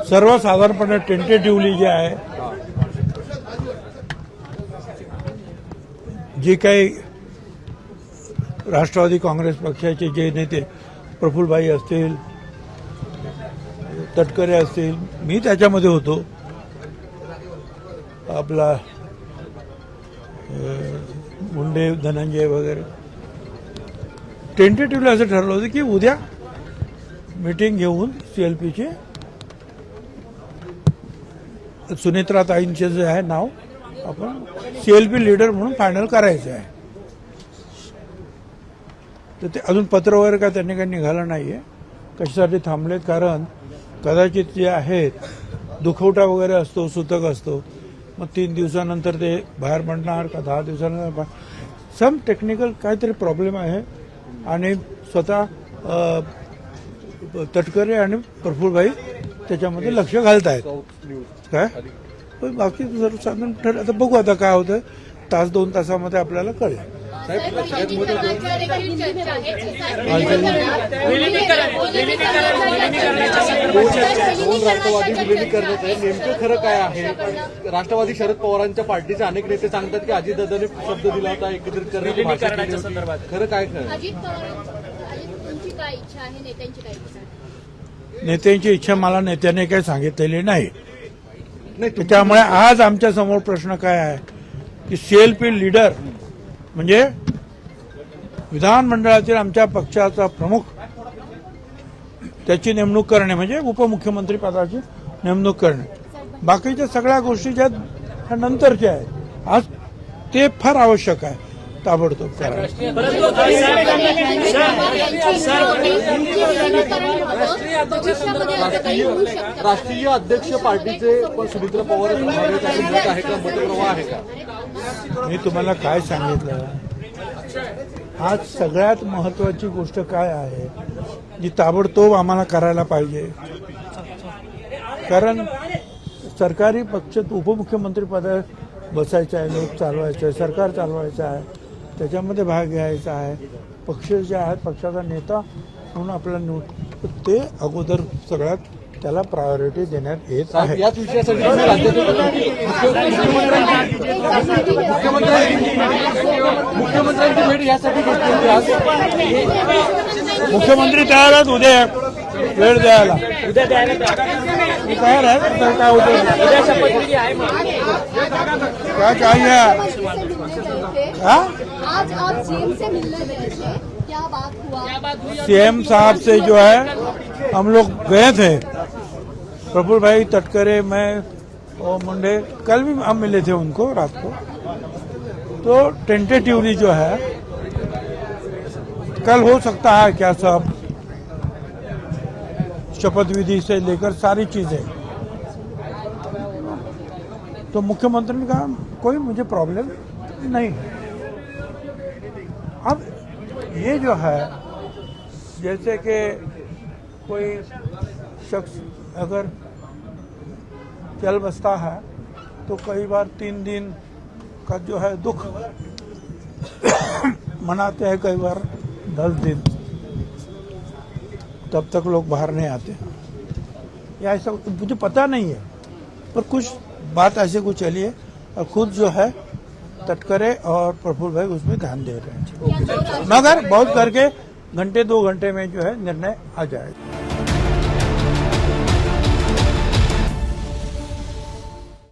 सर्वसाधारणपणे टेंटेटिव्हली जे आहे, जे काही राष्ट्रवादी काँग्रेस पक्षाचे जे नेते प्रफुल्लभाई असतील, तटकरे असतील, मी त्याच्यामध्ये होतो, आपला मुंडे धनंजय वगैरे, टेंटेटिव्हली असं ठरलं होतं की उद्या मीटिंग घेऊन सीएलपीचे सुनेत्राताईंचे जे आहे नाव आपण सीएलपी लीडर म्हणून फायनल करायचं आहे. तर ते अजून पत्र वगैरे काय त्यांनी काही निघालं नाहीये. कशासाठी थांबलेत? कारण कदाचित जे आहेत दुखवटा वगैरे असतो, सूतक असतो, मग 3 दिवसानंतर ते बाहेर पडणार का 10 दिवसानंतर सम टेक्निकल काहीतरी प्रॉब्लेम आहे. आणि स्वतः तटकरे आणि प्रफुल्लभाई त्याच्यामध्ये लक्ष घालतायत. काय पण बाकी सर्वसाधारण ठरलं. आता बघू आता काय होतं. 1-2 तासामध्ये आपल्याला कळेल. राष्ट्रवादी विलिनीकरणाचं आहे, नेमकं खरं काय आहे? राष्ट्रवादी शरद पवारांच्या पार्टीचे अनेक नेते सांगतात की अजितदादांनी शब्द दिला होता एकत्रित करण्याच्या संदर्भात. खरं काय नेत्यांची इच्छा मला नेत्याने काही सांगितलेली नाही. त्याच्यामुळे आज आमच्या समोर प्रश्न काय आहे की सीएलपी लीडर म्हणजे विधानमंडळातील आमच्या पक्षाचा प्रमुख, त्याची नेमणूक करणे म्हणजे उपमुख्यमंत्री पदाची नेमणूक करणे. बाकीच्या सगळ्या गोष्टी ज्या नंतरच्या आहेत, आज ते फार आवश्यक आहे ताबडतोब करायला. राष्ट्रीय अध्यक्ष पार्टीचे पण सुमित्रा पवार आहे का? मतप्रवाह आहे का? मी तुम्हाला काय सांगितलं, आज सगळ्यात महत्वाची गोष्ट काय आहे जी ताबडतोब आम्हाला करायला पाहिजे. कारण सरकारी पक्ष उपमुख्यमंत्री पदावर बसायचं आहे, लोक चालवायचं आहे, सरकार चालवायचं आहे, त्याच्यामध्ये भाग घ्यायचा आहे. पक्ष जे आहेत, पक्षाचा नेता म्हणून आपल्याला निवड, ते अगोदर सगळ्यात त्याला प्रायोरिटी देण्यात येत आहे. याच विषयासाठी मुख्यमंत्र्यांची भेट यासाठी घेतली. मुख्यमंत्री तयार आहेत उद्या वेळ द्यायला. उद्या द्यायला तयार आहे. तर काय होतं क्या चाहिए? आज आप सीएम से मिलने गए थे, क्या बात हुआ? सीएम साहब से जो है हम लोग गए थे, प्रफुल्लभाई, तटकरे, मैं और मुंडे, कल भी हम मिले थे उनको रात को. तो टेंटेटिवली जो है कल हो सकता है क्या सब शपथ विधि से लेकर सारी चीजें. तो मुख्यमंत्री ने कहा कोई मुझे प्रॉब्लम नहीं. अब ये जो है जैसे कि कोई शख्स अगर चल बसता है तो कई बार 3 दिन का जो है दुख मनाते हैं, कई बार 10 दिन, तब तक लोग बाहर नहीं आते. या ऐसा मुझे पता नहीं है, पर कुछ बात ऐसे कुछ चली है और खुद जो है तटकरे और प्रफुल्लभाई उसमें ध्यान दे रहे हैं. मगर बहुत करके 1-2 घंटे में जो है निर्णय आ जाएगा.